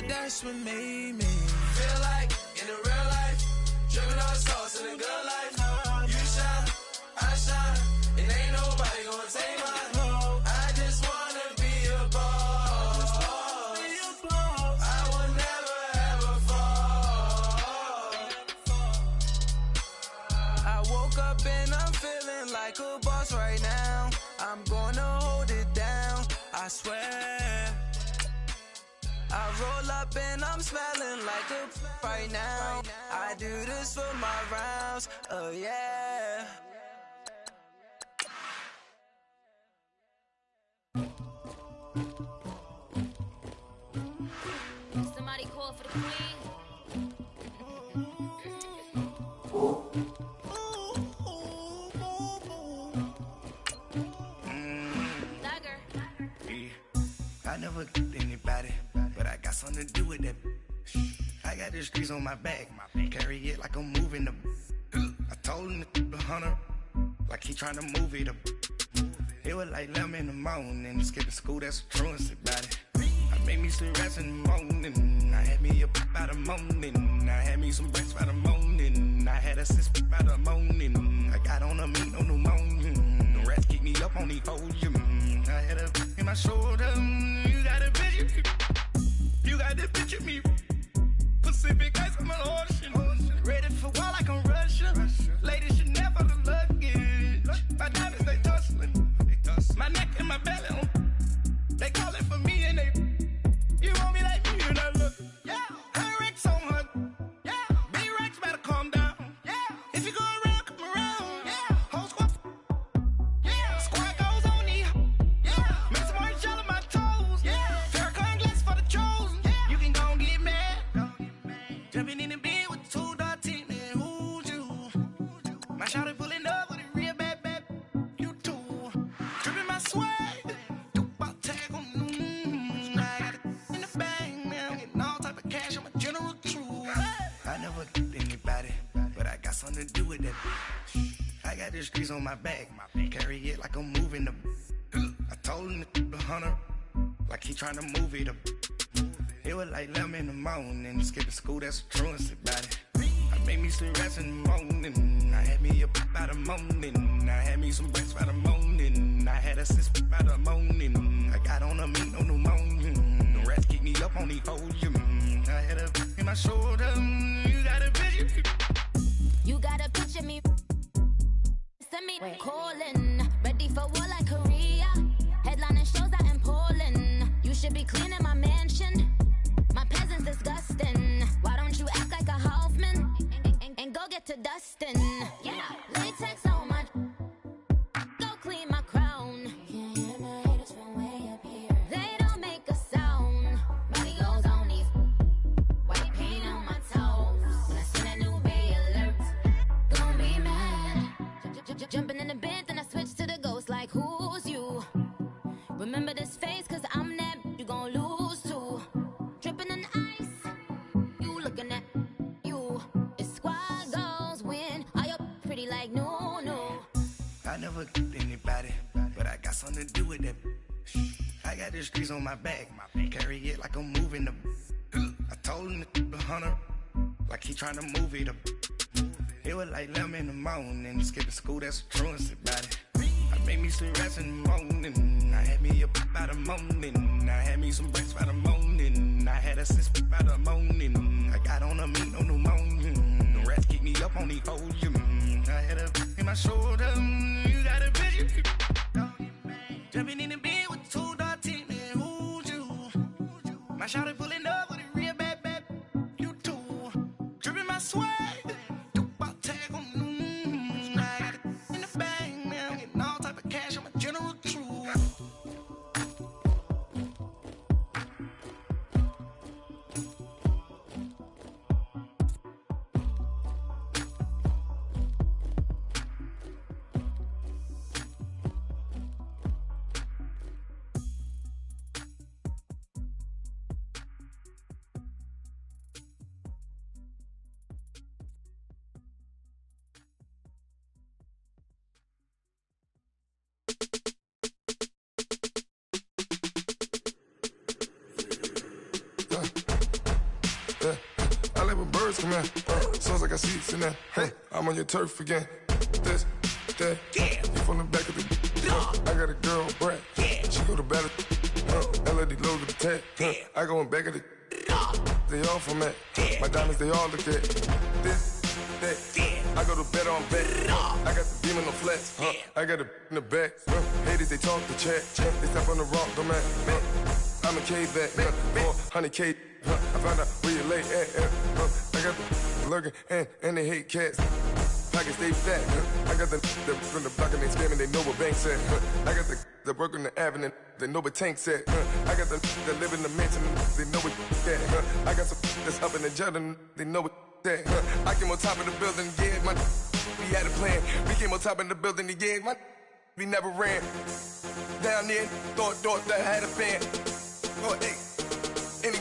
that's what made me feel like in the real life, dripping on sauce in the good life. You shine, I shine, and ain't nobody gonna take mine. I just wanna be a boss. I will never ever fall. I woke up and I'm feeling like a boss right now. I'm gonna hold it down, I swear. I roll up and I'm smelling like a right now. I do this for my rounds, oh yeah. Somebody call for the queen. Dagger. I never get anybody, but I got something to do with that. I got the streets on my back, carry it like I'm moving the. I told him to 100, like he tryna move it up. It was like 11 in the morning, skipping school, that's a truancy about it. I made me some rest in the morning, I had me a by the morning, I had me some breakfast by the morning, I had a sis by the morning, I got on a meat, no pneumonia, the rats keep me up on the podium, I had a in my shoulder, you got a picture, you got the picture me, Pacific ice on my ocean, ready for war like I'm Russia, ladies should never the luggage, my diamonds they tussling, my neck and my belly on, they call it for me and they, you want me like me and I look, yeah, her Rex on her, yeah, B-Rex better calm down, yeah, if you go around, come around, yeah, whole squad, yeah, squad goes on the, yeah, make some orange gel on my toes, yeah, Farrakhan glass for the chosen, yeah, you can go and get mad, jumping in the bed with 2 dark teeth, and who's you, my shawty pulling up with a real bad, you too, dripping my swag, I never get anybody, but I got something to do with that. I got the streets on my back, carry it like I'm moving the. I told him to 100, like he tryna move it up. It was like 11 in the morning, skipping school, that's a truancy about it. I made me some rest in the morning, I had me a by the morning, I had me some breakfast by the morning, I had a sis by the morning, I got on a meat, no pneumonia, the rats keep me up on the podium, I had a in my shoulder, you got a picture, You got a picture me. Send me calling, ready for war like Korea. Headlining shows out in Poland. You should be cleaning my mansion. My peasants disgusting. Why don't you act like a Hoffman and go get to dustin'? Yeah, latex on my. Go clean my crown. Can't hear my haters from way up here. They don't make a sound. Body goes on these. White paint on my toes. When I see that new Bay alert, gon' be mad. Jumping in the bed, then I switch to the ghost like who's you? Remember this face, cause I'm that you gon' lose too. Dripping in ice, you looking at you. It's squad goals win. Are you pretty like no? I never get anybody, but I got something to do with that. I got the streets on my back, carry it like I'm moving the. I told him to 100, like he tryna move it up. It was like 11 in the morning, skipping school, that's a truancy about it. I made me some rest in the morning, I had me a by the morning, I had me some breakfast by the morning, I had a sis by the morning, I got on a meat, no pneumonia, the rats keep me up on the podium, I had a in my shoulder, you got a picture, jumping in the bed with 2 dark teeth, and who's you, my shawty pulling up with a real bad, you too, dripping my swag. birds come in. Sounds like I seats in there. I'm on your turf again. This, that, you from the back of the. I got a girl, Brad. She go to battle. LAD low to the tag. I go in back of the. They all from that. My diamonds, they all look at. This, that. I go to bed on bed. I got the beam in the flats. I got it in the back. Haters, they talk the chat. They step on the rock, don't man. I'm a K back. 400K. I found out where you lay at. I got the lurking and they hate cats. Pockets stay fat. I got the from the block and they scamming, they know what banks at. I got the work on the avenue, they know what tanks at. I got the that live in the mansion, they know what that. I got some that's up in the Jordan, they know what that. I came on top of the building, yeah, my we had a plan. We came on top of the building, yeah, my we never ran. Down there, thought that I had a fan. Oh, hey, any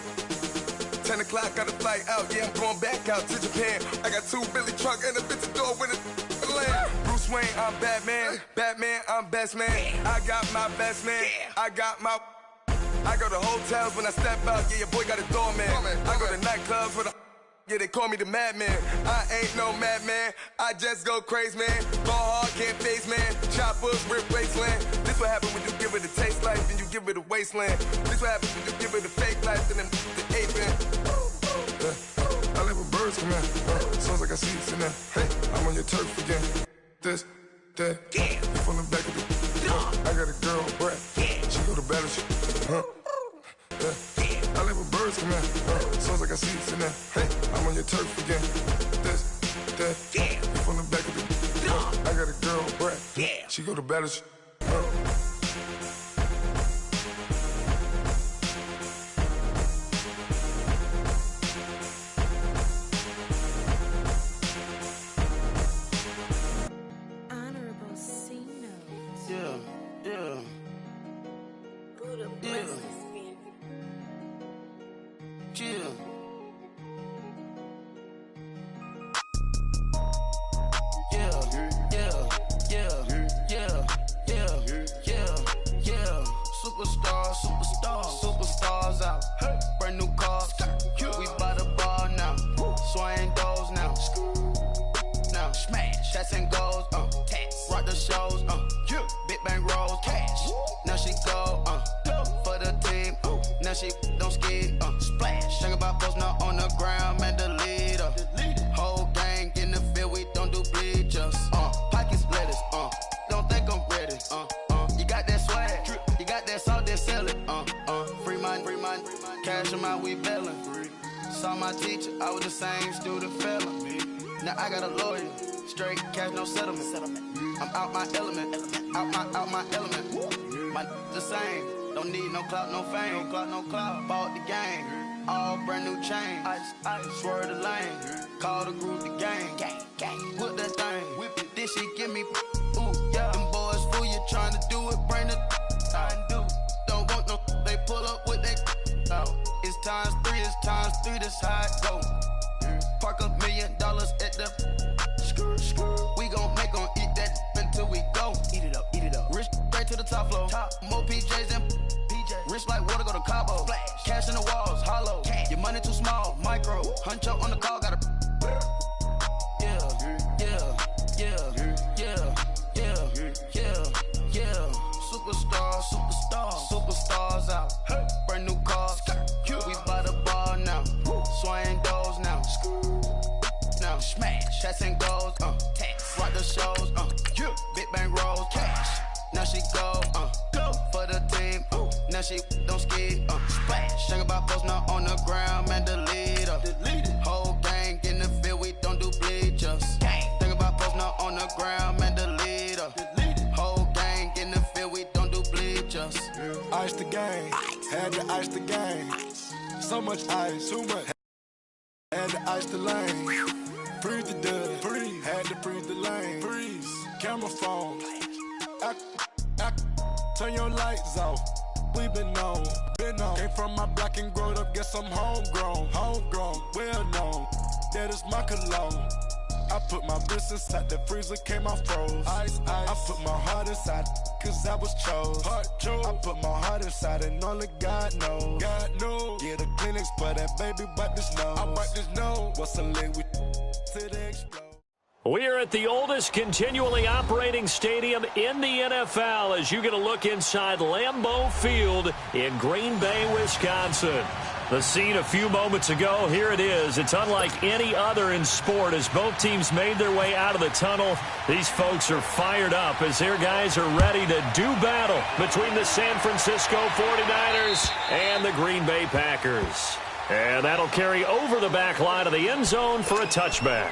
10 o'clock, got a flight out, yeah, I'm going back out to Japan. I got 2 Billy truck and a bitch door with a land. Bruce Wayne, I'm Batman. Batman, I'm best man. I got my best man. I go to hotels when I step out, yeah, your boy got a doorman. I go to nightclubs with a, yeah, they call me the madman. I ain't no madman, I just go crazy, man. Ball hard, can't face, man. Choppers, rip wasteland. This what happens when you give it a taste life, then you give it a wasteland. This what happens when you give it a fake life, then the ape in. I live with birds come in. Sounds like I seats in there. I'm on your turf again. This, that, you from the back of the. I got a girl, Brad. She go to battle shit. I live with birds come in. Sounds like I seats in there. I'm on your turf again. This, that, you from the back of the. I got a girl, Brad. She go to battle shit. Superstars out. Brand new cars. We by the bar now. Swaying doors now. Now smash. Shots and goals. Rock the shows. Big bang rolls. Cash. Now she go. For the team. Now she don't ski. Splash. Think about post now on the ground. Man, the leader. Whole gang in the field. We don't do bleachers. Pockets lettuce. Don't think I'm ready. You got that swag. You got that salt, then sell it. Free mind. Cash them out, we bailin'. Saw my teacher, I was the same student fella. Now I got a lawyer, straight cash, no settlement. I'm out my element, out my element. My the same, don't need no clout, no fame. No clout. Bought the game, all brand new chain. I swerve the lane, call the group the gang. Whip that thing, whip it, this shit give me. Ooh, yeah. Them boys fool you trying to do it, bring the. Don't want no, they pull up with that. It's times 3, this how it go. Park $1 million at the. We gon' make 'em eat that until we go. Eat it up. Rich straight to the top floor. More PJs and PJs. Rich like water, go to Cabo. Flash. Cash in the walls, hollow. Cash. Your money too small, micro. Huncho on the call, gotta. Superstars out. Brand new cars. We by the bar now. Swaying doors now. Now smash. Shots and goals. Rock the shows. Big bang rolls. Cash. Now she go. For the team. Now she don't ski. Splash. Think about post now on the ground. Man, the leader. Whole gang in the field. We don't do bleachers. Think about post now on the ground. Man, the leader. Whole gang in the field. We don't do bleachers. Ice the game, had to ice the game. So much ice, too much. Had to ice the lane. Freeze the dub, freeze. Had to freeze the lane. Freeze. Camera phone. Turn your lights off. We been on. Came from my block and growed up. Guess I'm homegrown, well known. That is my cologne. I put my wrist inside the freezer, came out froze. Ice. I put my heart inside. cause I was chose. I put my heart inside and only God knows. Yeah, the clinics, but that baby wipe this nose. What's a lick with to the explode? We're at the oldest continually operating stadium in the NFL as you get a look inside Lambeau Field in Green Bay, Wisconsin. The scene a few moments ago, here it is. It's unlike any other in sport as both teams made their way out of the tunnel. These folks are fired up as their guys are ready to do battle between the San Francisco 49ers and the Green Bay Packers. And that'll carry over the back line of the end zone for a touchback.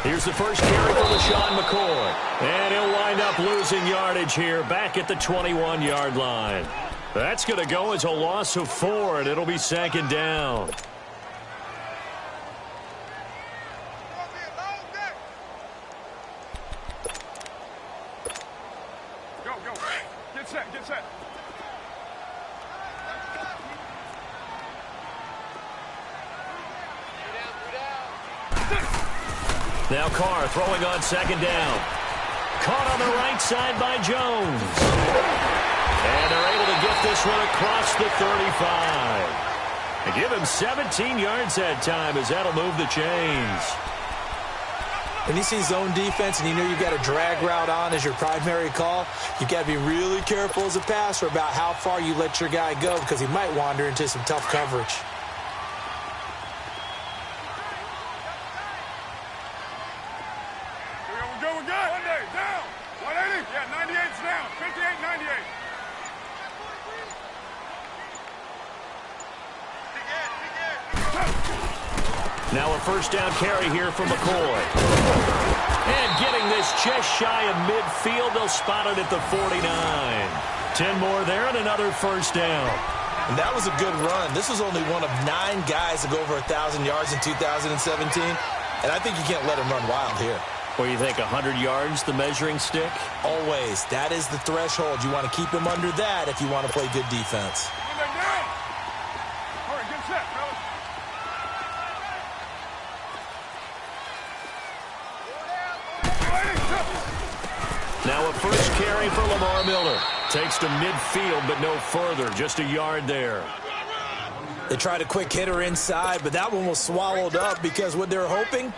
Here's the first carry for LaShawn McCoy. And he'll wind up losing yardage here back at the 21-yard line. That's going to go as a loss of 4, and it'll be second down. Get set. Now Carr throwing on second down. Caught on the right side by Jones. And they're able to get this one across the 35. And give him 17 yards that time as that'll move the chains. When you see zone defense and you know you've got a drag route on as your primary call, you've got to be really careful as a passer about how far you let your guy go because he might wander into some tough coverage. We're good. One day, down. 180. Yeah, 98's down. 58, 98. Now a first down carry here for McCoy. And getting this just shy of midfield, they'll spot it at the 49. 10 more there and another first down. And that was a good run. This was only one of 9 guys to go over 1,000 yards in 2017. And I think you can't let him run wild here. Or you think 100 yards, the measuring stick? Always. That is the threshold. You want to keep him under that if you want to play good defense. All right, get set, fellas. Now a first carry for Lamar Miller. Takes to midfield, but no further. Just a yard there. They tried a quick hitter inside, but that one was swallowed up because what they're hoping,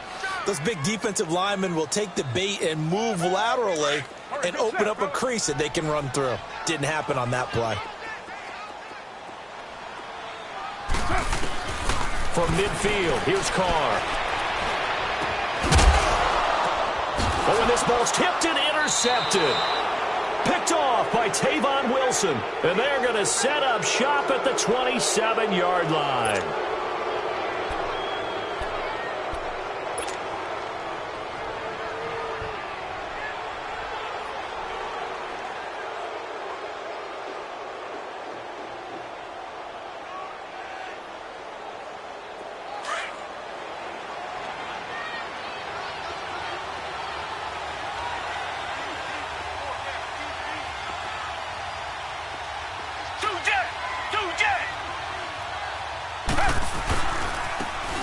those big defensive linemen will take the bait and move laterally and open up a crease that they can run through. Didn't happen on that play. From midfield, here's Carr. Oh, and this ball's tipped and intercepted. Picked off by Tavon Wilson. And they're going to set up shop at the 27-yard line.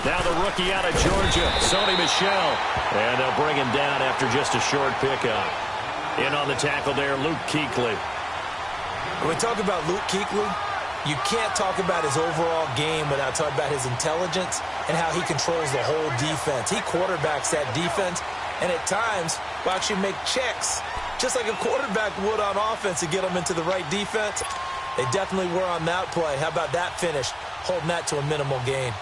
Now the rookie out of Georgia, Sony Michel. And they'll bring him down after just a short pickup. In on the tackle there, Luke Kuechly. When we talk about Luke Kuechly, you can't talk about his overall game without talking about his intelligence and how he controls the whole defense. He quarterbacks that defense, and at times will actually make checks, just like a quarterback would on offense to get them into the right defense. They definitely were on that play. How about that finish, holding that to a minimal gain?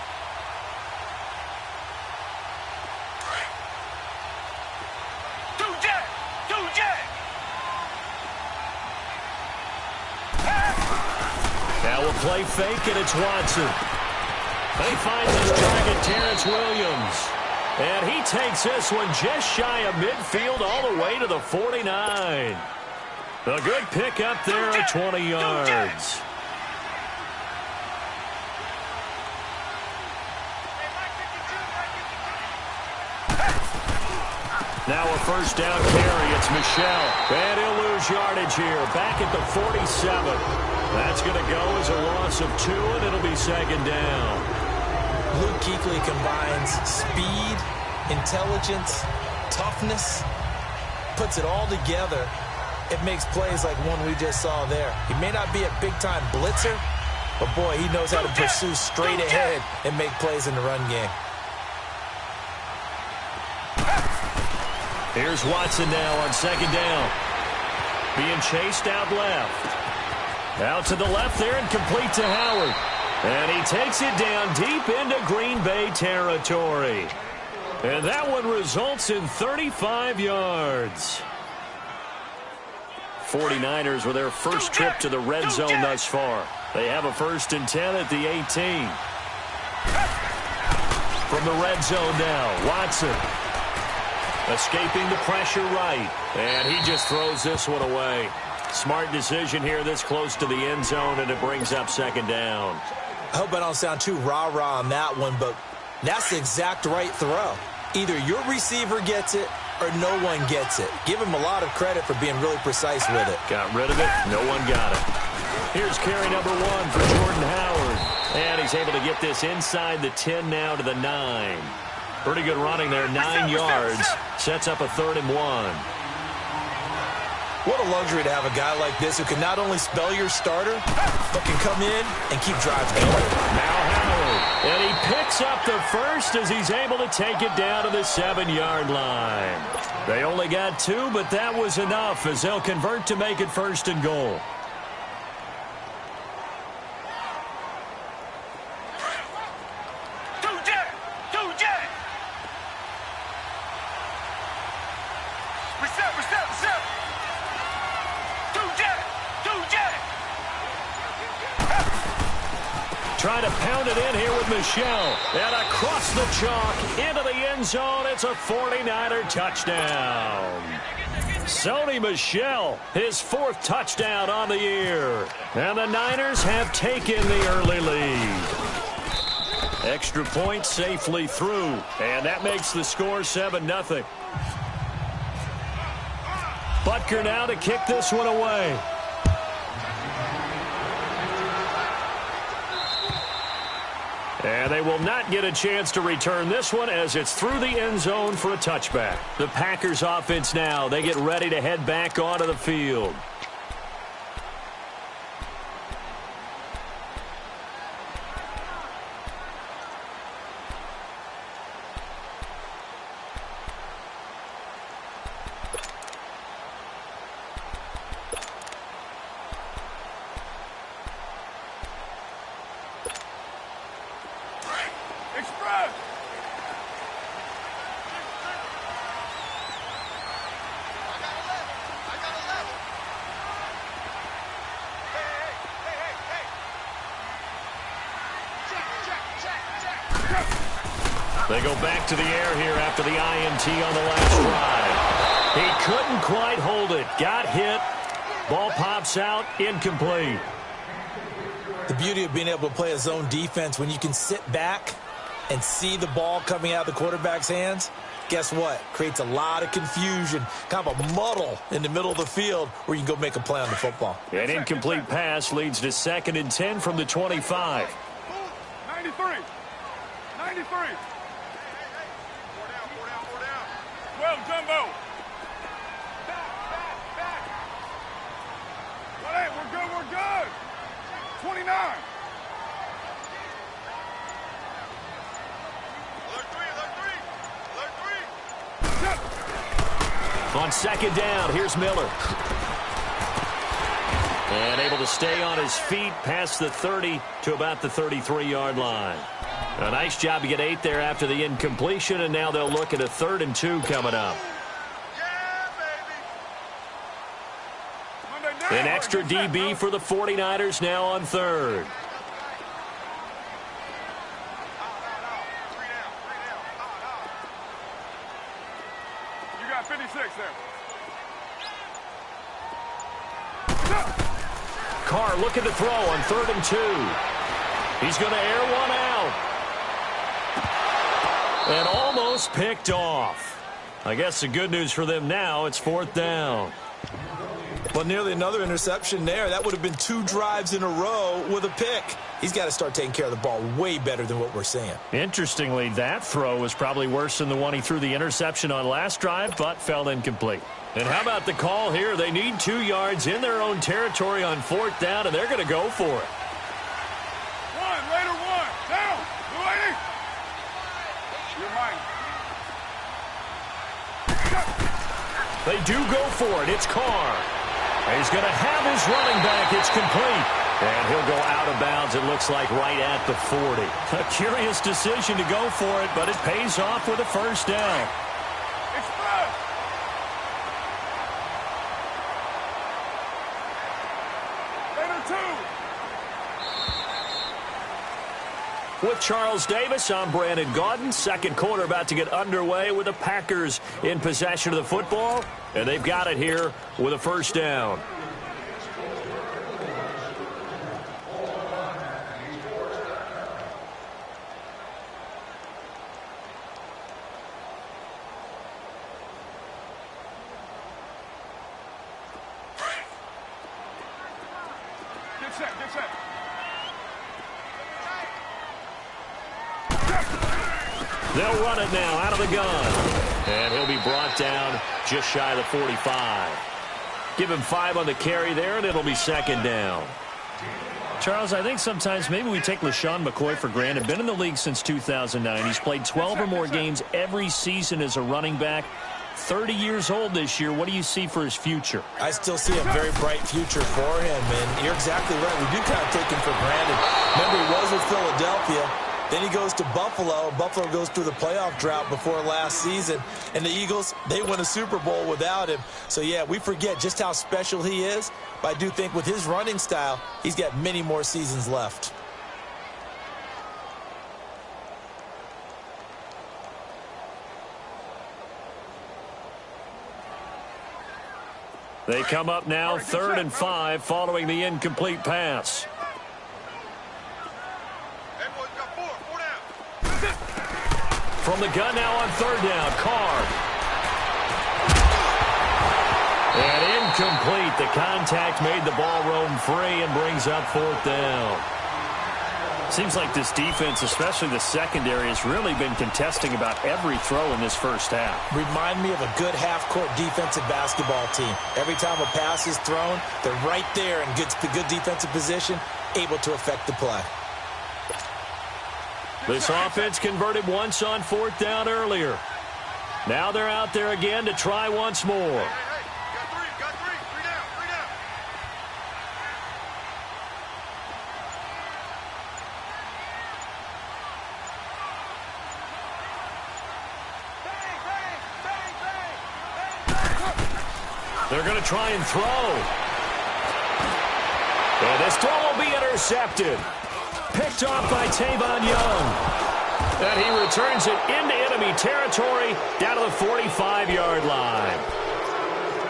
play fake, and it's Watson. They find his target, Terrence Williams. And he takes this one just shy of midfield all the way to the 49. A good pick up there at 20 yards. Now a first down carry. It's Michel. And he'll lose yardage here. Back at the 47. That's going to go as a loss of 2, and it'll be second down. Luke Kuechly combines speed, intelligence, toughness, puts it all together. It makes plays like one we just saw there. He may not be a big-time blitzer, but, boy, he knows how to pursue straight ahead and make plays in the run game. Here's Watson now on second down. Being chased out left. Out to the left there and complete to Howard. And he takes it down deep into Green Bay territory. And that one results in 35 yards. 49ers with their first trip to the red zone thus far. They have a 1st and 10 at the 18. From the red zone now, Watson. Escaping the pressure right. And he just throws this one away. Smart decision here this close to the end zone, and it brings up second down. I hope I don't sound too rah-rah on that one, but that's the exact right throw. Either your receiver gets it or no one gets it. Give him a lot of credit for being really precise with it. Got rid of it. No one got it. Here's carry number 1 for Jordan Howard. And he's able to get this inside the 10 now to the 9. Pretty good running there, 9 yards. Sets up a 3rd and 1. What a luxury to have a guy like this who can not only spell your starter, but can come in and keep drives going. Now Howard. And he picks up the first as he's able to take it down to the 7-yard line. They only got 2, but that was enough as they'll convert to make it 1st and goal. Trying to pound it in here with Michel. And across the chalk into the end zone. It's a 49er touchdown. Sony Michel, his 4th touchdown on the year. And the Niners have taken the early lead. Extra point safely through. And that makes the score 7-0. Butker now to kick this one away. And they will not get a chance to return this one as it's through the end zone for a touchback. The Packers offense now, they get ready to head back onto the field. They go back to the air here after the INT on the last drive. He couldn't quite hold it. Got hit. Ball pops out. Incomplete. The beauty of being able to play a zone defense when you can sit back and see the ball coming out of the quarterback's hands, guess what? Creates a lot of confusion, kind of a muddle in the middle of the field where you can go make a play on the football. An incomplete pass leads to 2nd and 10 from the 25. 93. 93. 12, Jumbo. Back. We're good. 29. On 2nd down, here's Miller. And able to stay on his feet past the 30 to about the 33-yard line. A nice job to get 8 there after the incompletion, and now they'll look at a 3rd and 2 coming up. An extra DB for the 49ers now on 3rd. got 56 there. Carr looking to throw on 3rd and 2. He's going to air one out. And almost picked off. I guess the good news for them now, it's 4th down. Well, nearly another interception there. That would have been 2 drives in a row with a pick. He's got to start taking care of the ball way better than what we're seeing. Interestingly, that throw was probably worse than the one he threw the interception on last drive, but fell incomplete. And how about the call here? They need 2 yards in their own territory on 4th down, and they're going to go for it. Later one. Down. Blue 80. You're mine. They do go for it. It's Carr. He's going to have his running back. It's complete. And he'll go out of bounds, it looks like, right at the 40. A curious decision to go for it, but it pays off with a 1st down. Express. Later 2. With Charles Davis, I'm Brandon Gaudin. Second quarter about to get underway with the Packers in possession of the football. And they've got it here with a 1st down. Get set. Get set. They'll run it now out of the gun. And he'll be brought down just shy of the 45. Give him 5 on the carry there, and it'll be 2nd down. Charles, I think sometimes maybe we take LaShawn McCoy for granted. Been in the league since 2009. He's played 12 or more games every season as a running back. 30 years old this year. What do you see for his future? I still see a very bright future for him, and you're exactly right. We do kind of take him for granted. Remember, he was with Philadelphia. Then he goes to Buffalo. Buffalo goes through the playoff drought before last season. And the Eagles, they win a Super Bowl without him. So, yeah, we forget just how special he is. But I do think with his running style, he's got many more seasons left. They come up now 3rd and 5 following the incomplete pass. From the gun now on 3rd down, Carr. And incomplete. The contact made the ball roam free and brings up 4th down. Seems like this defense, especially the secondary, has really been contesting about every throw in this first half. Remind me of a good half-court defensive basketball team. Every time a pass is thrown, they're right there and gets the good defensive position, able to affect the play. This offense converted once on 4th down earlier. Now they're out there again to try once more. Got three. Three down. They're going to try and throw. And this throw will be intercepted. Picked off by Tavon Young. And he returns it into enemy territory down to the 45-yard line.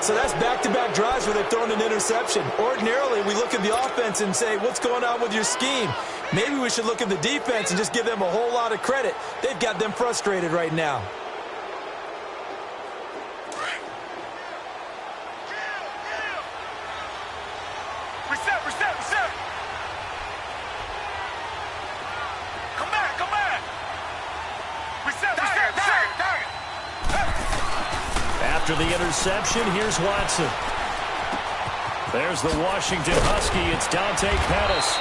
So that's back-to-back drives where they've thrown an interception. Ordinarily, we look at the offense and say, what's going on with your scheme? Maybe we should look at the defense and just give them a whole lot of credit. They've got them frustrated right now. Reset. Come back. Reset. After the interception, here's Watson. There's the Washington Husky. It's Dante Pettis.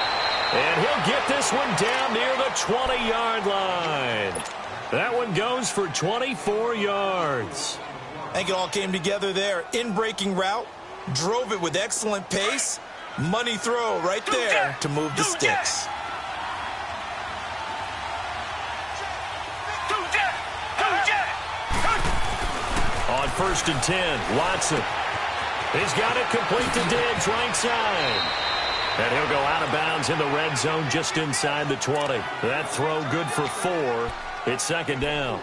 And he'll get this one down near the 20-yard line. That one goes for 24 yards. I think it all came together there. In-breaking route, drove it with excellent pace. Money throw right there to move the sticks. On 1st and 10, Watson. He's got it complete to Diggs, right side. And he'll go out of bounds in the red zone just inside the 20. That throw good for 4. It's 2nd down.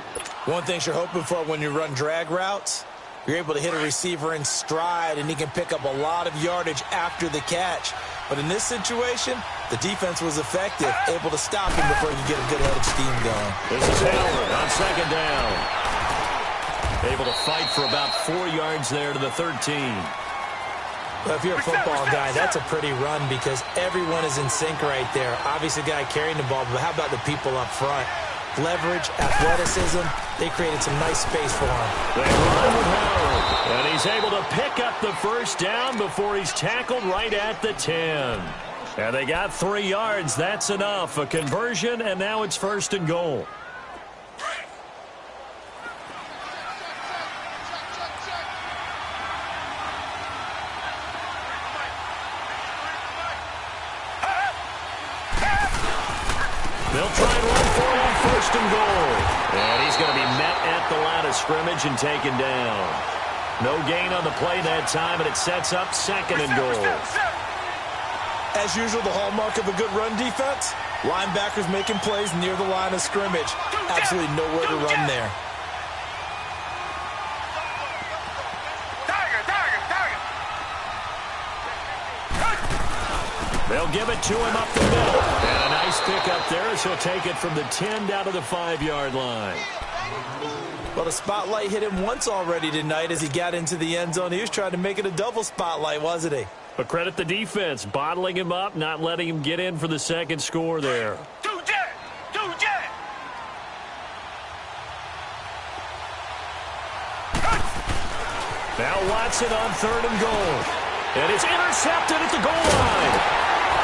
One thing you're hoping for when you run drag routes, You're able to hit a receiver in stride, and he can pick up a lot of yardage after the catch. But in this situation, the defense was effective, able to stop him before you get a good head of steam going. This is Howard on second down. Able to fight for about 4 yards there to the 13. Well, if you're a football guy, that's a pretty run because everyone is in sync right there. Obviously, the guy carrying the ball, but how about the people up front? Leverage, athleticism, they created some nice space for him. They run with Howard, and he's able to pick up the first down before he's tackled right at the 10. And they got 3 yards. That's enough. A conversion, and now it's 1st and goal. They'll try and run for it on 1st and goal. And he's going to be met at the line of scrimmage and taken down. No gain on the play that time, and it sets up 2nd and goal. As usual, the hallmark of a good run defense, linebackers making plays near the line of scrimmage. Absolutely nowhere to run there. They'll give it to him up the middle. And a nice pick up there as he'll take it from the 10 down to the 5-yard line. Well, the spotlight hit him once already tonight as he got into the end zone. He was trying to make it a double spotlight, wasn't he? But credit the defense, bottling him up, not letting him get in for the 2nd score there. Now Watson on 3rd and goal. And it's intercepted at the goal line.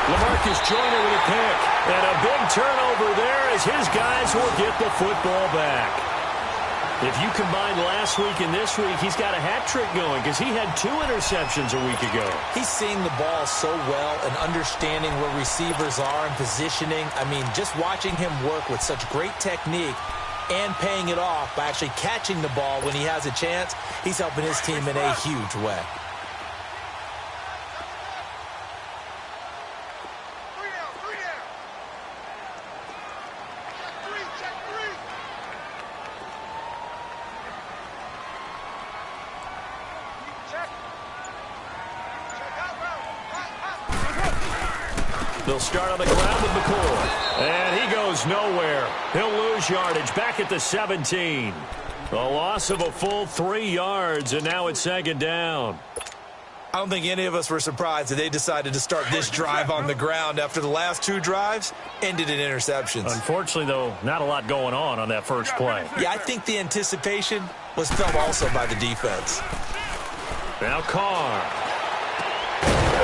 LaMarcus Joyner with a pick. And a big turnover there as his guys will get the football back. If you combine last week and this week, he's got a hat trick going because he had 2 interceptions a week ago. He's seeing the ball so well and understanding where receivers are and positioning. I mean, just watching him work with such great technique and paying it off by actually catching the ball when he has a chance, he's helping his team in a huge way. They'll start on the ground with McCoy. And he goes nowhere. He'll lose yardage back at the 17. A loss of a full 3 yards, and now it's 2nd down. I don't think any of us were surprised that they decided to start this drive on the ground after the last 2 drives ended in interceptions. Unfortunately, though, not a lot going on that first play. Yeah, I think the anticipation was felt also by the defense. Now Carr.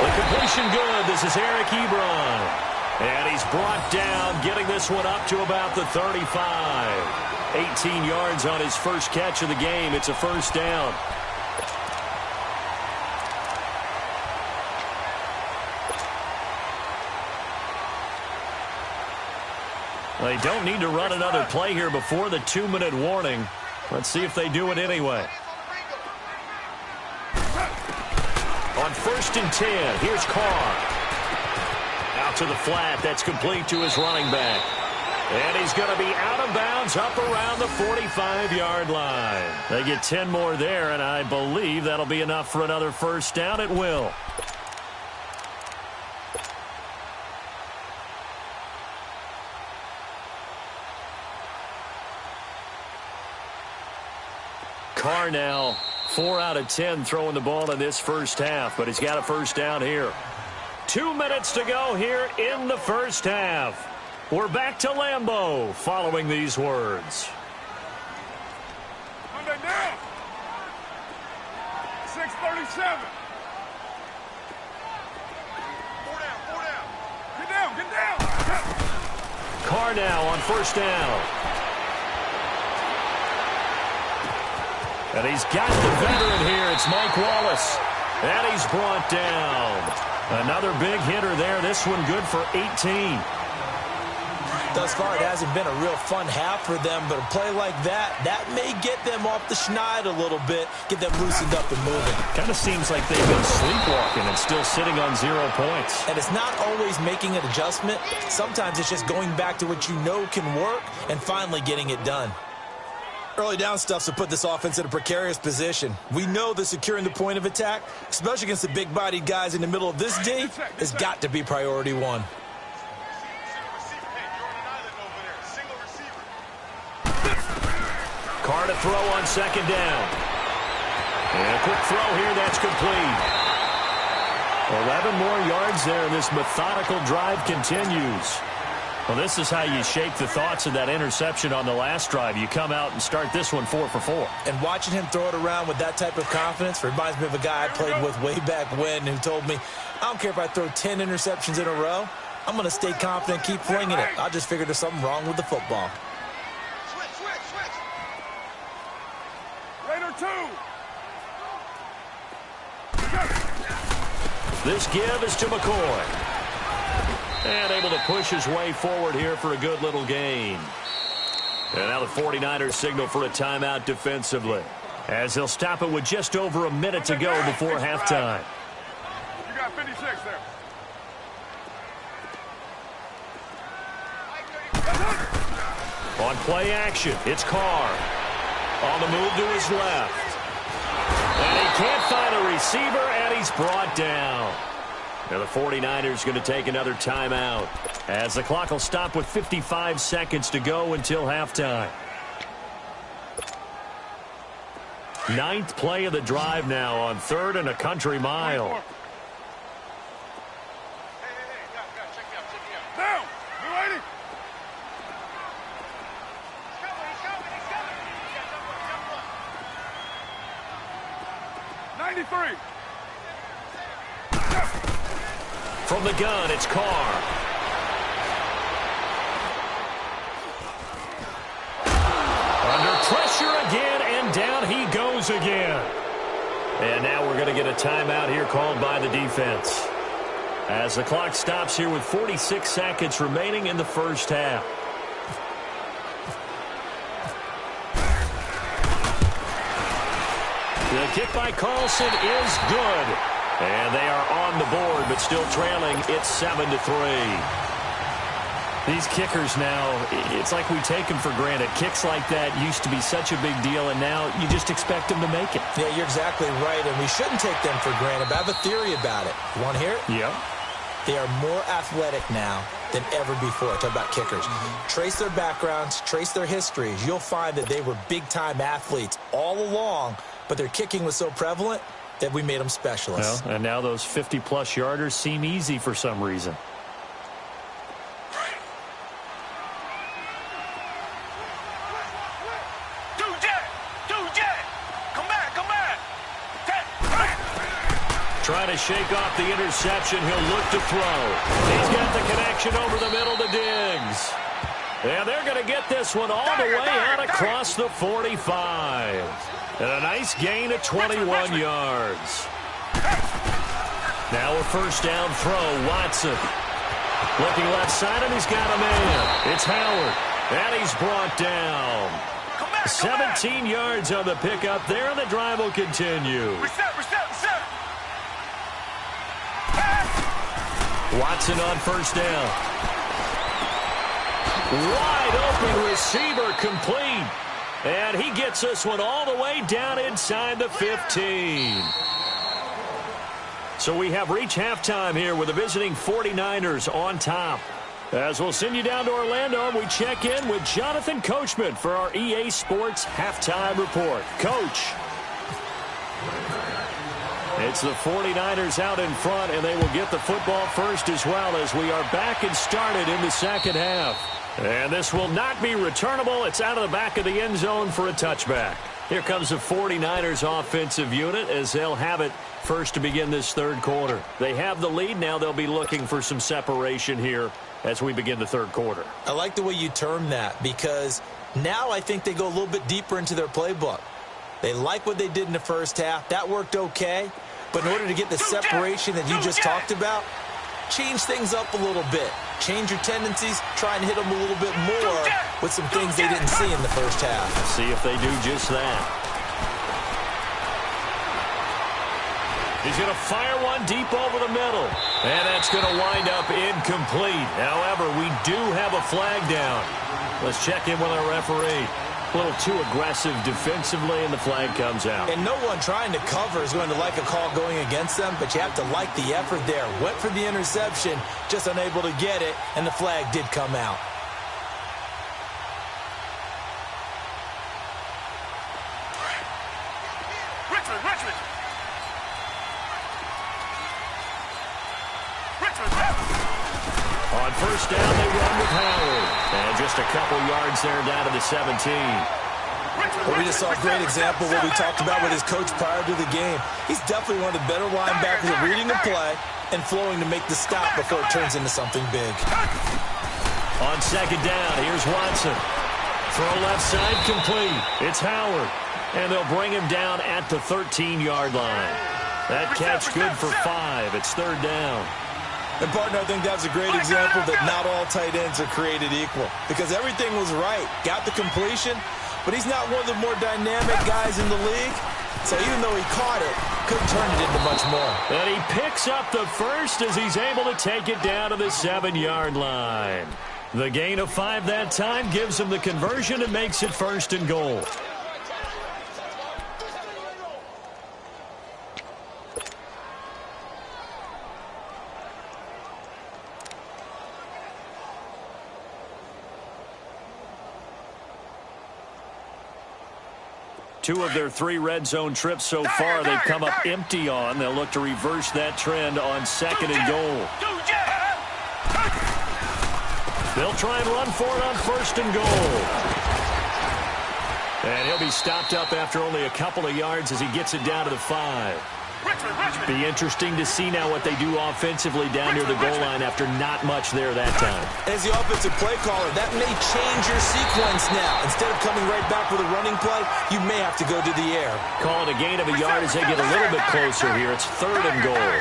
The completion good. This is Eric Ebron. And he's brought down, getting this one up to about the 35. 18 yards on his first catch of the game. It's a 1st down. They don't need to run another play here before the 2-minute warning. Let's see if they do it anyway. On 1st and 10, here's Carr. Out to the flat. That's complete to his running back. And he's going to be out of bounds up around the 45-yard line. They get 10 more there, and I believe that'll be enough for another 1st down. It will. Carr now 4 out of 10 throwing the ball in this first half, but he's got a 1st down here. 2 minutes to go here in the first half. We're back to Lambeau following these words. Monday down. 6:37. 4 down. Get down. Carr now on 1st down. And he's got the veteran here. It's Mike Wallace. And he's brought down. Another big hitter there. This one good for 18. Thus far, it hasn't been a real fun half for them, but a play like that may get them off the schneid a little bit, get them loosened up and moving. Kind of seems like they've been sleepwalking and still sitting on 0 points. And it's not always making an adjustment. Sometimes it's just going back to what you know can work and finally getting it done. Early down stuffs will put this offense in a precarious position. We know that securing the point of attack, especially against the big-bodied guys in the middle of this D, has got to be priority one. Carr to throw on second down. And a quick throw here, that's complete. 11 more yards there, and this methodical drive continues. Well, this is how you shake the thoughts of that interception on the last drive. You come out and start this one 4 for 4. And watching him throw it around with that type of confidence reminds me of a guy I played with way back when who told me, I don't care if I throw 10 interceptions in a row. I'm going to stay confident, keep flinging it. I just figured there's something wrong with the football. Switch. Raider 2. This give is to McCoy. And able to push his way forward here for a good little gain. And now the 49ers signal for a timeout defensively, as they'll stop it with just over a minute to go before halftime. You got 56 there. On play action, it's Carr. On the move to his left. And he can't find a receiver, and he's brought down. Now the 49ers going to take another timeout, as the clock will stop with 55 seconds to go until halftime. 9th play of the drive now on 3rd and a country mile. Hey, guys, check me out. Down! You ready? He's coming. 93. From the gun, it's Carr. Under pressure again, and down he goes again. And now we're going to get a timeout here called by the defense, as the clock stops here with 46 seconds remaining in the first half. The kick by Carlson is good. And they are on the board, but still trailing. It's 7-3. These kickers now, it's like we take them for granted. Kicks like that used to be such a big deal, and now you just expect them to make it. Yeah, you're exactly right, and we shouldn't take them for granted. But I have a theory about it. You want to hear it? Yeah. They are more athletic now than ever before. Talk about kickers. Trace their backgrounds, trace their histories. You'll find that they were big-time athletes all along, but their kicking was so prevalent that we made them specialists. Well, and now those 50-plus yarders seem easy for some reason. Come back. Trying to shake off the interception. He'll look to throw. He's got the connection over the middle to Diggs. And they're going to get this one all the way out across the 45. And a nice gain of 21 yards. Now a first down throw, Watson. Looking left side, and he's got a man. It's Howard, and he's brought down. 17 yards on the pickup there, and the drive will continue. Reset. Watson on first down. Wide open receiver, complete. And he gets this one all the way down inside the 15. So we have reached halftime here with the visiting 49ers on top. As we'll send you down to Orlando, and we check in with Jonathan Coachman for our EA Sports Halftime Report. Coach. It's the 49ers out in front, and they will get the football first as well, as we are back and started in the second half. And this will not be returnable. It's out of the back of the end zone for a touchback. Here comes the 49ers offensive unit, as they'll have it first to begin this third quarter. They have the lead. Now they'll be looking for some separation here as we begin the third quarter. I like the way you term that, because now I think they go a little bit deeper into their playbook. They like what they did in the first half. That worked okay. But in order to get the separation that you just talked about, change things up a little bit. Change your tendencies, try and hit them a little bit more with some things they didn't see in the first half. See if they do just that. He's going to fire one deep over the middle. And that's going to wind up incomplete. However, we do have a flag down. Let's check in with our referee. A little too aggressive defensively, and the flag comes out. And no one trying to cover is going to like a call going against them, but you have to like the effort there. Went for the interception, just unable to get it, and the flag did come out. On first down, they run with Howard. And just a couple yards there down to the 17. Well, we just saw a great example of what we talked about with his coach prior to the game. He's definitely one of the better linebackers at reading the play and flowing to make the stop before it turns into something big. On second down, here's Watson. Throw left side complete. It's Howard. And they'll bring him down at the 13-yard line. That catch good for 5. It's third down. And, partner, I think that's a great example that not all tight ends are created equal because everything was right. Got the completion, but he's not one of the more dynamic guys in the league. So even though he caught it, couldn't turn it into much more. And he picks up the first as he's able to take it down to the 7-yard line. The gain of 5 that time gives him the conversion and makes it first and goal. Two of their 3 red zone trips so far they've come up empty on. They'll look to reverse that trend on second and goal. They'll try and run for it on first and goal. And he'll be stopped up after only a couple of yards as he gets it down to the 5. Be interesting to see now what they do offensively down near the goal line after not much there that time. As the offensive play caller, that may change your sequence now. Instead of coming right back with a running play, you may have to go to the air. Call it a gain of a yard as they get a little bit closer here. It's third and goal.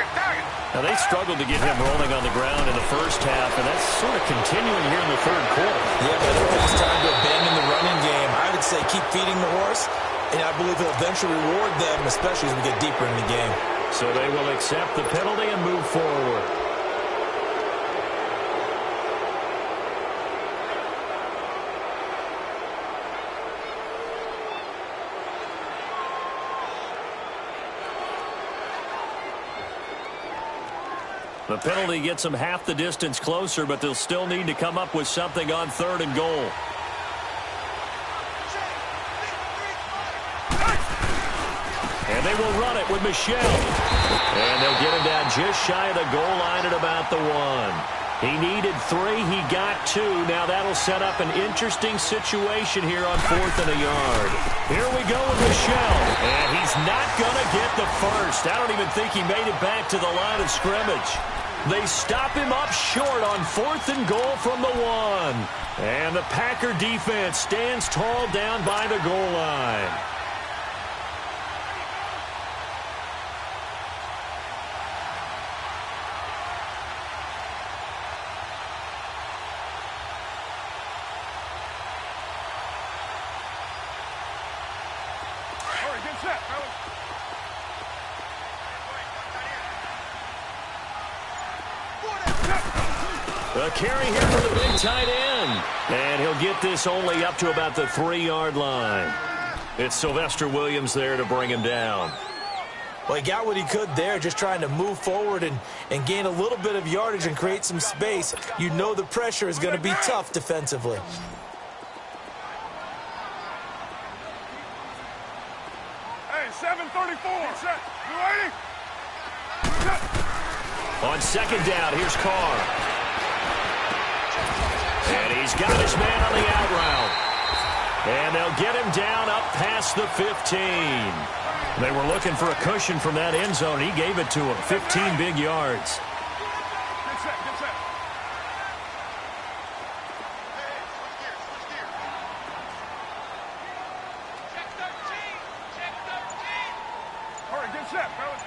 Now, they struggled to get him rolling on the ground in the first half, and that's sort of continuing here in the third quarter. Yeah, but I don't think it's time to abandon the running game. I would say keep feeding the horse, and I believe he'll eventually reward them, especially as we get deeper in the game. So they will accept the penalty and move forward. The penalty gets them half the distance closer, but they'll still need to come up with something on third and goal. And they will run it with Michel. And they'll get him down just shy of the goal line at about the 1. He needed 3. He got 2. Now that'll set up an interesting situation here on fourth and a yard. Here we go with Michel. And he's not going to get the first. I don't even think he made it back to the line of scrimmage. They stop him up short on fourth and goal from the 1. And the Packer defense stands tall down by the goal line. A carry here for the big tight end. And he'll get this only up to about the 3-yard line. It's Sylvester Williams there to bring him down. Well, he got what he could there, just trying to move forward and gain a little bit of yardage and create some space. You know the pressure is going to be tough defensively. Hey, 734. Set. You ready? On second down, here's Carr. And he's got his man on the out route. And they'll get him down up past the 15. They were looking for a cushion from that end zone. He gave it to him. 15 big yards. Get set, get set. Check 13. Check 13. Hurry, get set, fellas.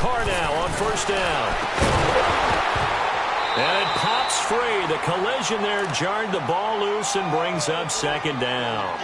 Carr now on first down. And it pops free. The collision there jarred the ball loose and brings up second down.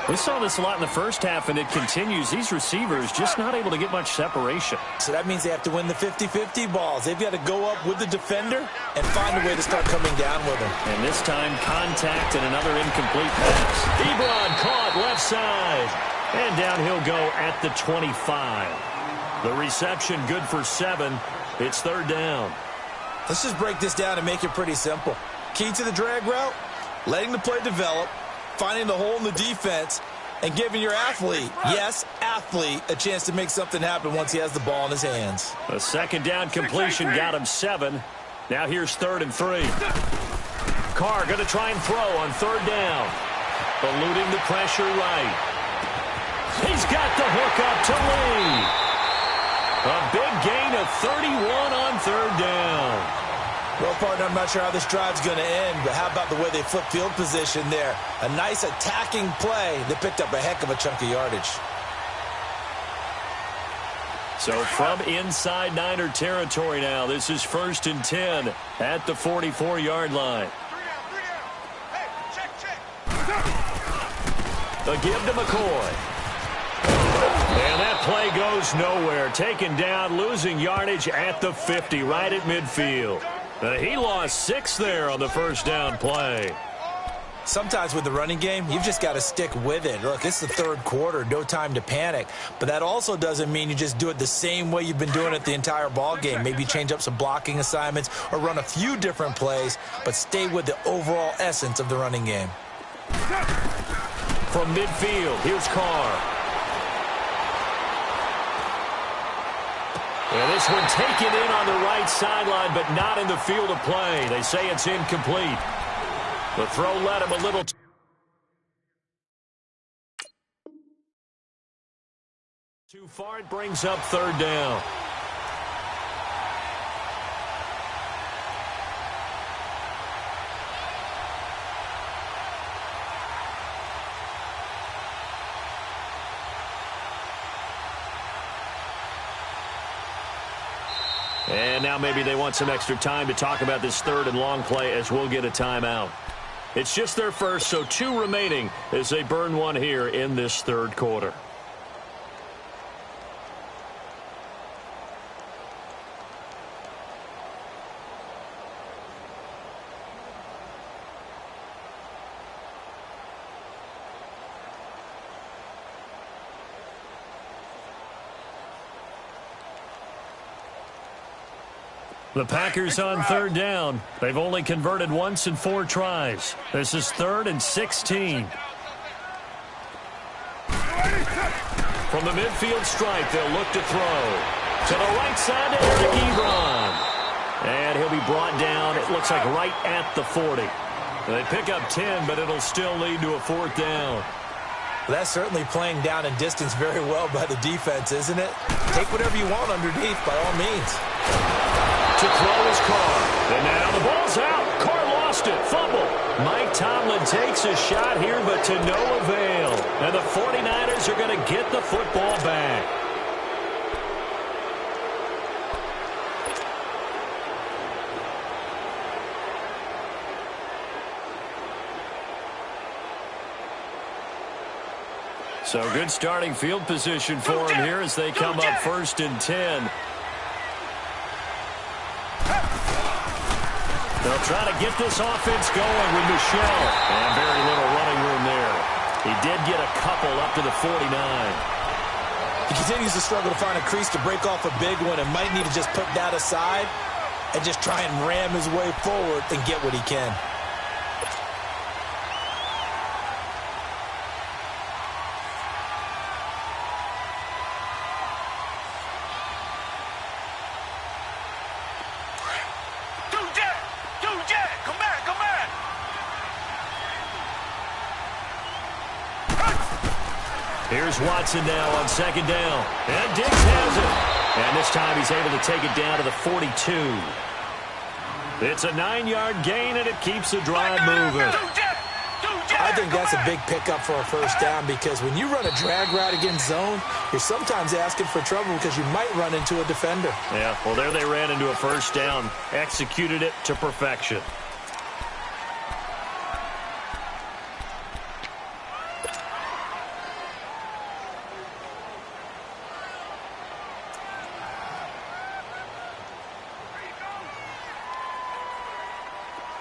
We saw this a lot in the first half, and it continues. These receivers just not able to get much separation. So that means they have to win the 50-50 balls. They've got to go up with the defender and find a way to start coming down with them. And this time, contact and another incomplete pass. Ebron caught left side. And down he'll go at the 25. The reception good for 7. It's third down. Let's just break this down and make it pretty simple. Key to the drag route, letting the play develop, finding the hole in the defense, and giving your athlete, yes, athlete, a chance to make something happen once he has the ball in his hands. A second down completion got him 7. Now here's 3rd and 3. Carr going to try and throw on 3rd down. Eluding the pressure right. He's got the hook up to Lee. A big gain of 31 on 3rd down. Well, partner, I'm not sure how this drive's going to end, but how about the way they flip field position there? A nice attacking play. They picked up a heck of a chunk of yardage. So from inside Niner territory now, this is 1st and 10 at the 44-yard line. Hey, check. The give to McCoy. And that play goes nowhere. Taken down, losing yardage at the 50, right at midfield. He lost 6 there on the first down play. Sometimes with the running game, you've just got to stick with it. Look, it's the 3rd quarter, no time to panic. But that also doesn't mean you just do it the same way you've been doing it the entire ball game. Maybe change up some blocking assignments or run a few different plays, but stay with the overall essence of the running game. From midfield, here's Carr. And this one taken in on the right sideline, but not in the field of play. They say it's incomplete. The throw led him a little too far. It brings up 3rd down. And now maybe they want some extra time to talk about this 3rd and long play as we'll get a timeout. It's just their first, so 2 remaining as they burn one here in this 3rd quarter. The Packers on 3rd down. They've only converted once in 4 tries. This is 3rd and 16. From the midfield stripe, they'll look to throw. To the right side to Eric Ebron. And he'll be brought down, it looks like right at the 40. They pick up 10, but it'll still lead to a 4th down. Well, that's certainly playing down in distance very well by the defense, isn't it? Take whatever you want underneath, by all means. To throw his Carr. And now the ball's out. Carr lost it. Fumble. Mike Tomlin takes a shot here, but to no avail. And the 49ers are going to get the football back. So good starting field position for him here as they come up 1st and 10. They'll try to get this offense going with Michel. And very little running room there. He did get a couple up to the 49. He continues to struggle to find a crease to break off a big one and might need to just put that aside and just try and ram his way forward and get what he can. Here's Watson now on 2nd down. And Diggs has it. And this time he's able to take it down to the 42. It's a 9-yard gain, and it keeps the drive moving. I think that's a big pickup for a 1st down because when you run a drag route against zone, you're sometimes asking for trouble because you might run into a defender. Yeah, well, there they ran into a 1st down. Executed it to perfection.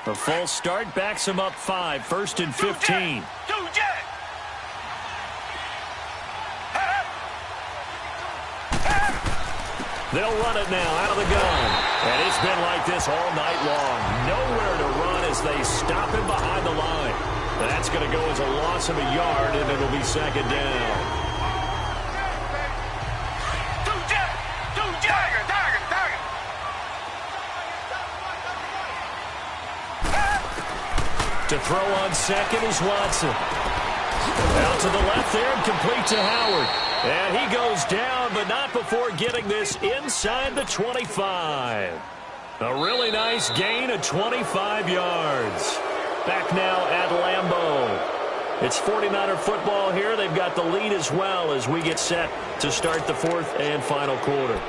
A false start backs him up 5, 1st and 15. They'll run it now out of the gun. And it's been like this all night long. Nowhere to run as they stop him behind the line. That's going to go as a loss of a yard, and it'll be 2nd down. To throw on 2nd is Watson. Out to the left there and complete to Howard. And he goes down, but not before getting this inside the 25. A really nice gain of 25 yards. Back now at Lambeau. It's 49er football here. They've got the lead as well as we get set to start the 4th and final quarter.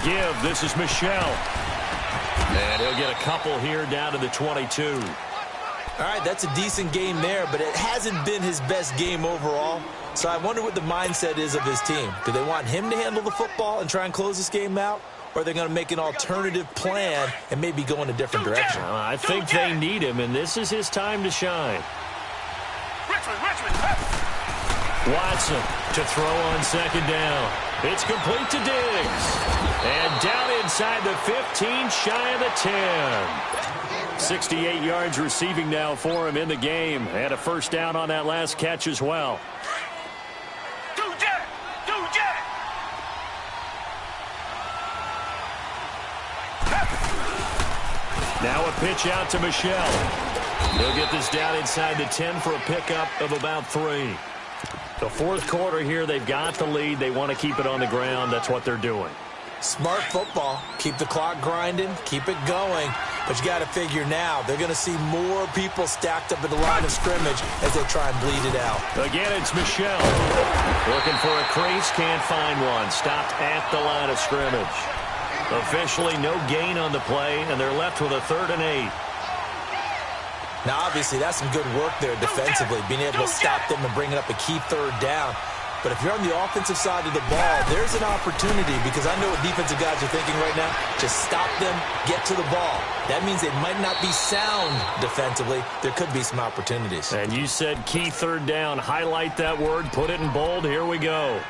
Give. This is Michelle. And he'll get a couple here down to the 22. All right, that's a decent game there, but it hasn't been his best game overall. So I wonder what the mindset is of his team. Do they want him to handle the football and try and close this game out? Or are they going to make an alternative plan and maybe go in a different direction? I think they need him, and this is his time to shine. Watson to throw on 2nd down. It's complete to Diggs. And down inside the 15, shy of the 10. 68 yards receiving now for him in the game. And a 1st down on that last catch as well. Now a pitch out to Michelle. He'll get this down inside the 10 for a pickup of about 3. The 4th quarter here, they've got the lead. They want to keep it on the ground. That's what they're doing. Smart football. Keep the clock grinding. Keep it going. But you got to figure now, they're going to see more people stacked up at the line of scrimmage as they try and bleed it out. Again, it's Michelle. Looking for a crease. Can't find one. Stopped at the line of scrimmage. Officially no gain on the play, and they're left with a 3rd and 8. Now, obviously, that's some good work there defensively, being able to stop them and bringing up a key 3rd down. But if you're on the offensive side of the ball, there's an opportunity because I know what defensive guys are thinking right now. Just stop them, get to the ball. That means they might not be sound defensively. There could be some opportunities. And you said key 3rd down. Highlight that word. Put it in bold. Here we go.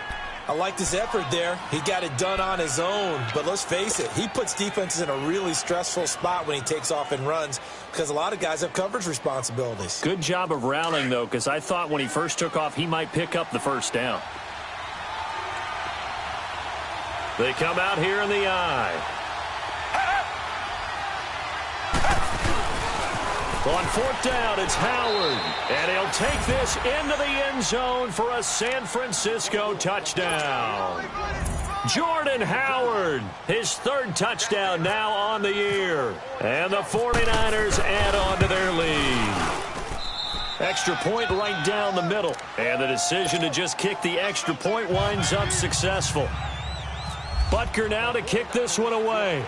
I like his effort there. He got it done on his own. But let's face it, he puts defenses in a really stressful spot when he takes off and runs because a lot of guys have coverage responsibilities. Good job of rallying, though, because I thought when he first took off, he might pick up the 1st down. They come out here in the eye. On 4th down, it's Howard. And he'll take this into the end zone for a San Francisco touchdown. Jordan Howard, his 3rd touchdown now on the year. And the 49ers add on to their lead. Extra point right down the middle. And the decision to just kick the extra point winds up successful. Butker now to kick this one away.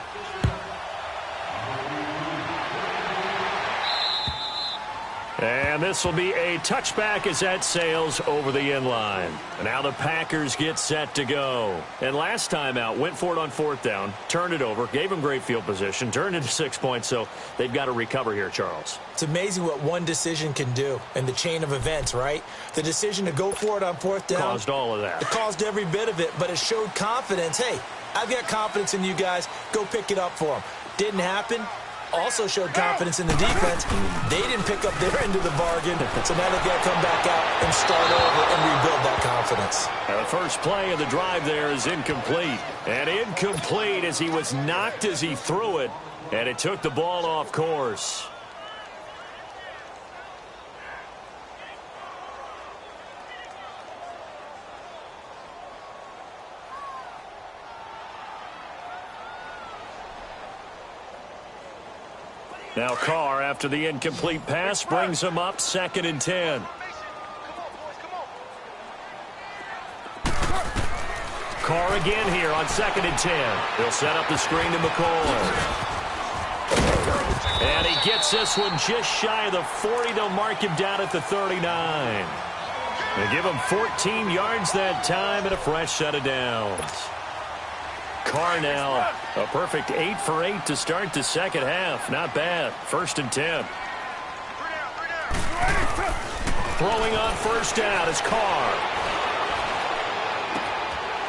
And this will be a touchback as that sails over the end line. And now the Packers get set to go. And last time out, went for it on 4th down, turned it over, gave them great field position, turned it to 6 points, so they've got to recover here, Charles. It's amazing what one decision can do in the chain of events, right? The decision to go for it on 4th down. Caused all of that. It caused every bit of it, but it showed confidence. Hey, I've got confidence in you guys. Go pick it up for them. Didn't happen. Also showed confidence in the defense. They didn't pick up their end of the bargain, so now they've got to come back out and start over and rebuild that confidence. And the first play of the drive there is incomplete. And incomplete as he was knocked as he threw it, and it took the ball off course. Now Carr, after the incomplete pass, brings him up 2nd and 10. Carr again here on 2nd and 10. He'll set up the screen to McCoy. And he gets this one just shy of the 40. They'll mark him down at the 39. They give him 14 yards that time and a fresh set of downs. Carr now a perfect 8 for 8 to start the second half. Not bad. 1st and 10. Throwing on 1st down is Carr.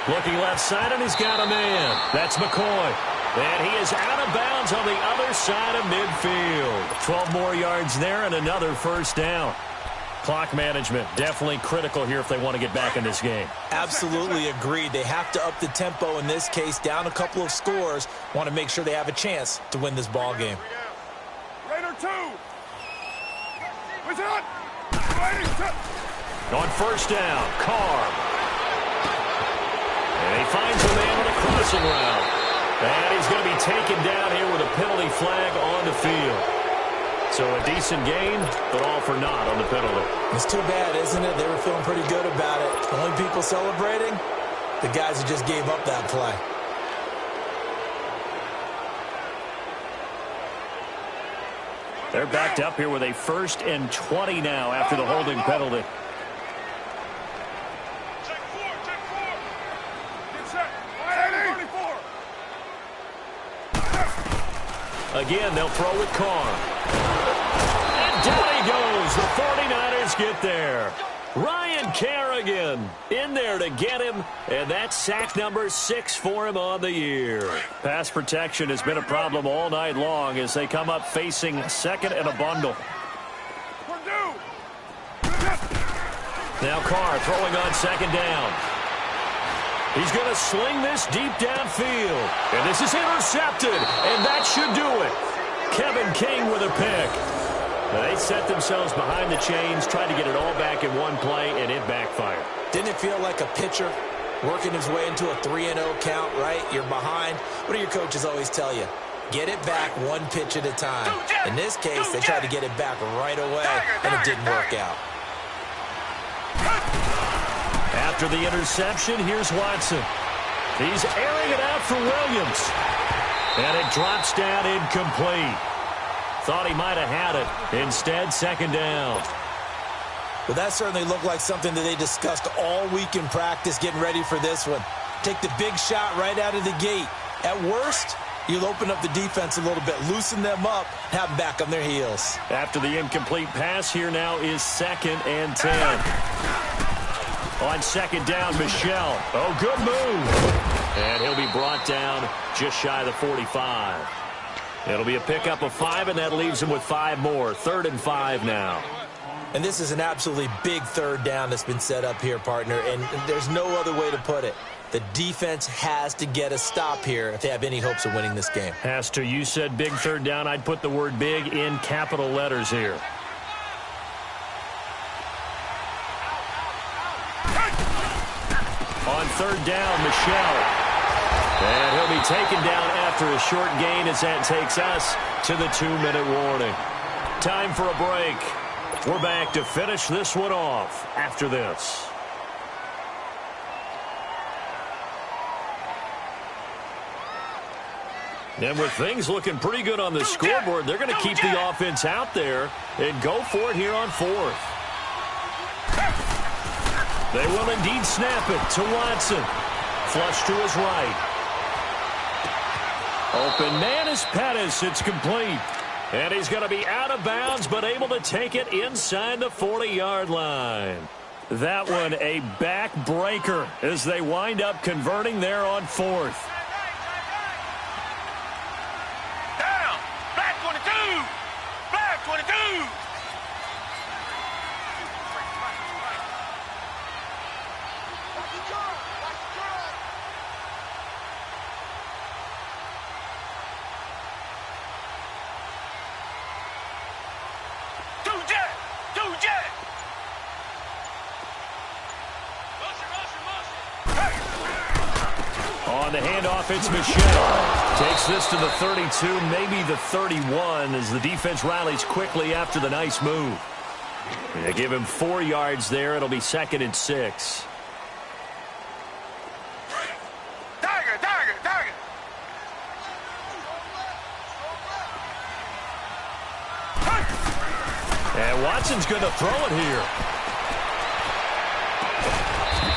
Looking left side, and he's got a man. That's McCoy. And he is out of bounds on the other side of midfield. 12 more yards there and another 1st down. Clock management definitely critical here if they want to get back in this game. Absolutely agreed. They have to up the tempo in this case, down a couple of scores. Want to make sure they have a chance to win this ball game. Raider 2. What's it? On 1st down, Carr. And he finds a man on a crossing route. And he's going to be taken down here with a penalty flag on the field. So a decent gain, but all for naught on the penalty. It's too bad, isn't it? They were feeling pretty good about it. The only people celebrating, the guys who just gave up that play. They're backed up here with a 1st and 20 now after the holding penalty. Check 4. Get set. 34. Again, they'll throw with Carr. And down he goes. The 49ers get there. Ryan Kerrigan in there to get him, and that's sack number 6 for him on the year. Pass protection has been a problem all night long as they come up facing 2nd and a bundle. Now Carr throwing on 2nd down. He's going to sling this deep downfield. And this is intercepted, and that should do it. Kevin King with a pick. They set themselves behind the chains, tried to get it all back in one play, and it backfired. Didn't it feel like a pitcher working his way into a 3-0 count, right? You're behind. What do your coaches always tell you? Get it back one pitch at a time. In this case, they tried to get it back right away, and it didn't work out. After the interception, here's Watson. He's airing it out for Williams. And it drops down incomplete. Thought he might have had it. Instead, 2nd down. Well, that certainly looked like something that they discussed all week in practice getting ready for this one. Take the big shot right out of the gate. At worst, you'll open up the defense a little bit, loosen them up, have them back on their heels. After the incomplete pass, here now is 2nd and 10. On 2nd down, Michel. Oh, good move. And he'll be brought down just shy of the 45. It'll be a pickup of 5, and that leaves him with 5 more. 3rd and 5 now. And this is an absolutely big 3rd down that's been set up here, partner, and there's no other way to put it. The defense has to get a stop here if they have any hopes of winning this game. Has to. You said big 3rd down. I'd put the word big in capital letters here. On 3rd down, Michel. And he'll be taken down after a short gain as that takes us to the 2-minute warning. Time for a break. We're back to finish this one off after this. And with things looking pretty good on the scoreboard, they're going to keep the offense out there and go for it here on 4th. They will indeed snap it to Watson. Flush to his right. Open man is Pettis. It's complete. And he's going to be out of bounds, but able to take it inside the 40-yard line. That one a backbreaker as they wind up converting there on 4th. Down. Black 22. Black 22. On the handoff, it's Michel. Takes this to the 32, maybe the 31, as the defense rallies quickly after the nice move. They give him 4 yards there. It'll be 2nd and 6. And Watson's going to throw it here.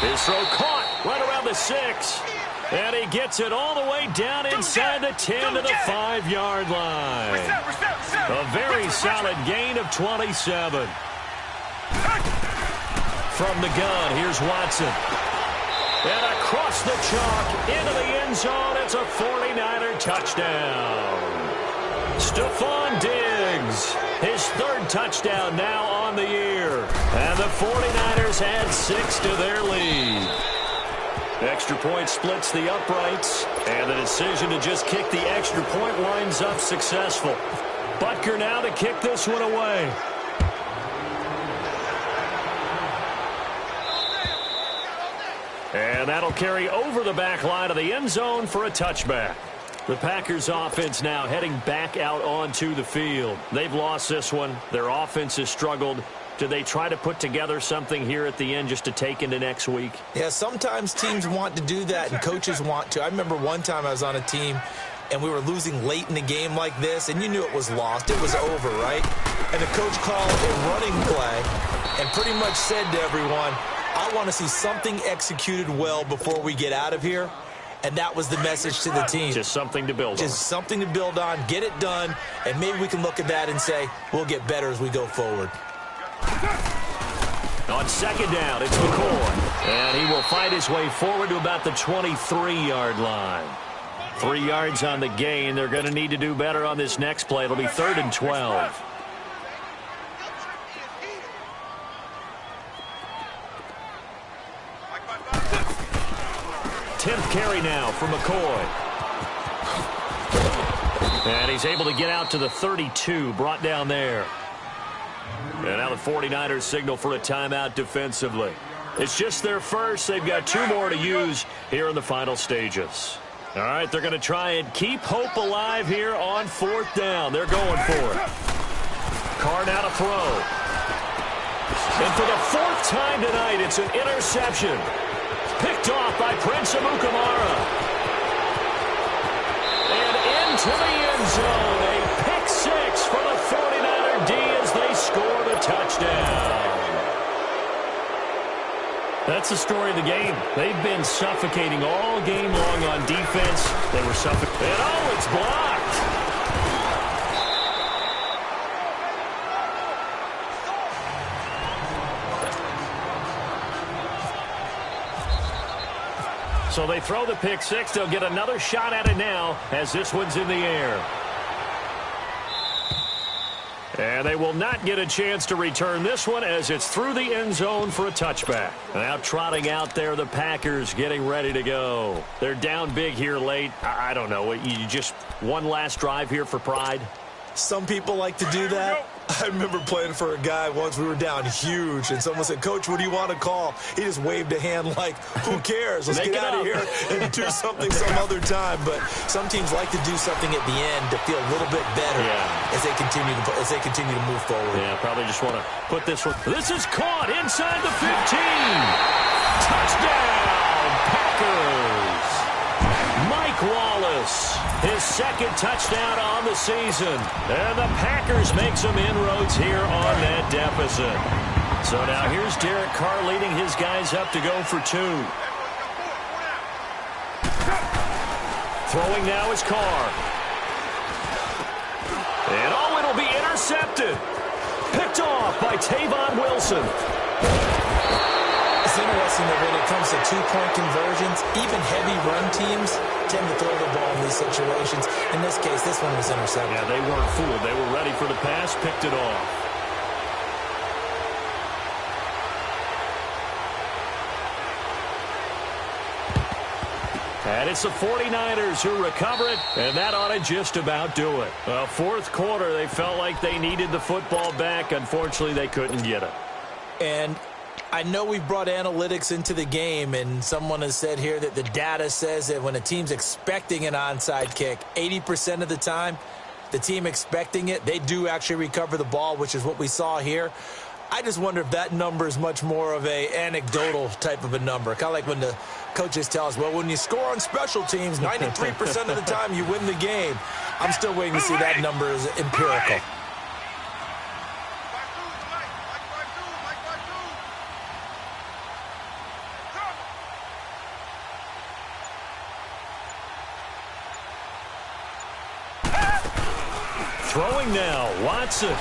His throw caught right around the 6. And he gets it all the way down inside the 10 to the 5-yard line. A very solid gain of 27. From the gun, here's Watson. And across the chalk into the end zone. It's a 49er touchdown. Stephon Diggs, his 3rd touchdown now on the year. And the 49ers add 6 to their lead. Extra point splits the uprights, and the decision to just kick the extra point winds up successful. Butker now to kick this one away. And that'll carry over the back line of the end zone for a touchback. The Packers offense now heading back out onto the field. They've lost this one. Their offense has struggled. Do they try to put together something here at the end just to take into next week? Yeah, sometimes teams want to do that and coaches want to. I remember one time I was on a team and we were losing late in the game like this, and you knew it was lost. It was over, right? And the coach called a running play and pretty much said to everyone, I want to see something executed well before we get out of here. And that was the message to the team. Just something to build on. Just something to build on, get it done, and maybe we can look at that and say, we'll get better as we go forward. On second down, it's McCoy. And he will fight his way forward to about the 23-yard line. 3 yards on the gain. They're going to need to do better on this next play. It'll be 3rd and 12. Tenth carry now for McCoy. And he's able to get out to the 32, brought down there. And now the 49ers signal for a timeout defensively. It's just their first. They've got 2 more to use here in the final stages. All right, they're going to try and keep hope alive here on 4th down. They're going for it. Carr now to throw. And for the 4th time tonight, it's an interception. Picked off by Prince Amukamara. And into the end zone. A pick 6 for the 49er D as they score the touchdown. That's the story of the game. They've been suffocating all game long on defense. They were suffocating. And oh, it's blocked. So they throw the pick 6. They'll get another shot at it now as this one's in the air. And they will not get a chance to return this one as it's through the end zone for a touchback. Now trotting out there, the Packers getting ready to go. They're down big here late. I don't know. You just one last drive here for pride? Some people like to do that. I remember playing for a guy once. We were down huge, and someone said, Coach, what do you want to call? He just waved a hand like, who cares? Let's get out of here and do something some other time. But some teams like to do something at the end to feel a little bit better as they continue to move forward. Yeah, probably just want to put this one. This is caught inside the 15. Touchdown, Packers. Mike Wallace, his 2nd touchdown on the season. And the Packers make some inroads here on that deficit. So now here's Derek Carr leading his guys up to go for 2. Throwing now is Carr. And oh, it'll be intercepted. Picked off by Tavon Wilson. It's interesting that when it comes to 2-point conversions, even heavy run teams tend to throw the ball in these situations. In this case, this one was intercepted. Yeah, they weren't fooled. They were ready for the pass, picked it off. And it's the 49ers who recover it, and that ought to just about do it. Well, 4th quarter, they felt like they needed the football back. Unfortunately, they couldn't get it. And I know we brought analytics into the game, and someone has said here that the data says that when a team's expecting an onside kick, 80% of the time, the team expecting it, they do actually recover the ball, which is what we saw here. I just wonder if that number is much more of a anecdotal type of a number. Kind of like when the coaches tell us, well, when you score on special teams, 93% of the time you win the game. I'm still waiting to see that number is empirical. Throwing now, Watson.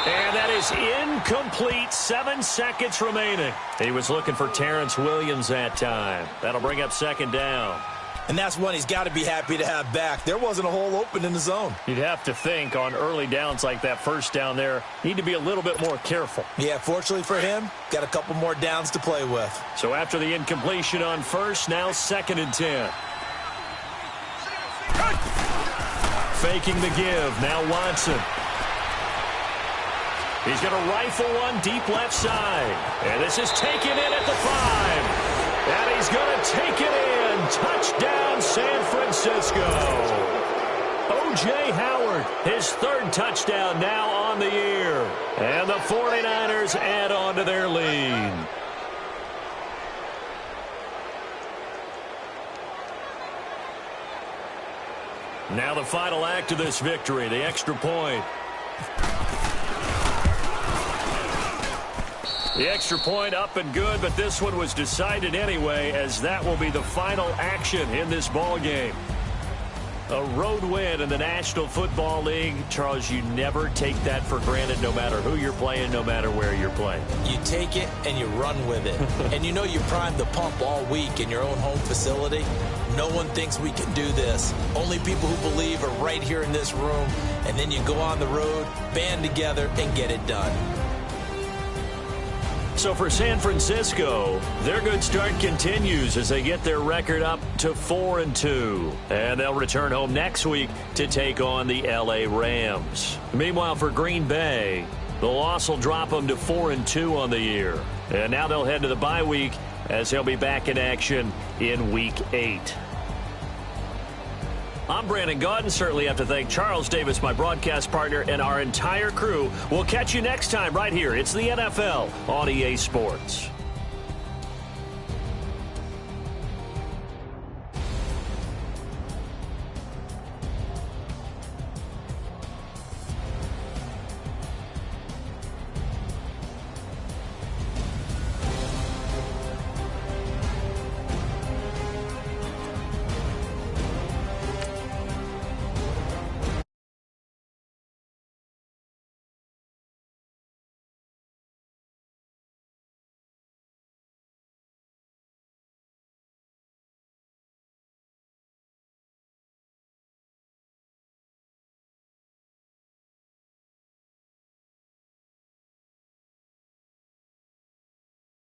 And that is incomplete. 7 seconds remaining. He was looking for Terrence Williams that time. That'll bring up second down. And that's one he's got to be happy to have back. There wasn't a hole open in the zone. You'd have to think on early downs like that first down there, need to be a little bit more careful. Yeah, fortunately for him, got a couple more downs to play with. So after the incompletion on first, now 2nd and 10. Faking the give, now Watson. He's going to rifle one deep left side. And this is taken in at the 5. And he's going to take it in. Touchdown, San Francisco. O.J. Howard, his 3rd touchdown now on the year. And the 49ers add on to their lead. Now the final act of this victory, the extra point. The extra point up and good, but this one was decided anyway, as that will be the final action in this ball game. A road win in the National Football League. Charles, you never take that for granted, no matter who you're playing, no matter where you're playing. You take it and you run with it. And you know you primed the pump all week in your own home facility. No one thinks we can do this. Only people who believe are right here in this room. And then you go on the road, band together, and get it done. So for San Francisco, their good start continues as they get their record up to 4-2. And they'll return home next week to take on the L.A. Rams. Meanwhile, for Green Bay, the loss will drop them to 4-2 on the year. And now they'll head to the bye week as they'll be back in action in Week 8. I'm Brandon Gaudin. Certainly have to thank Charles Davis, my broadcast partner, and our entire crew. We'll catch you next time right here. It's the NFL on EA Sports.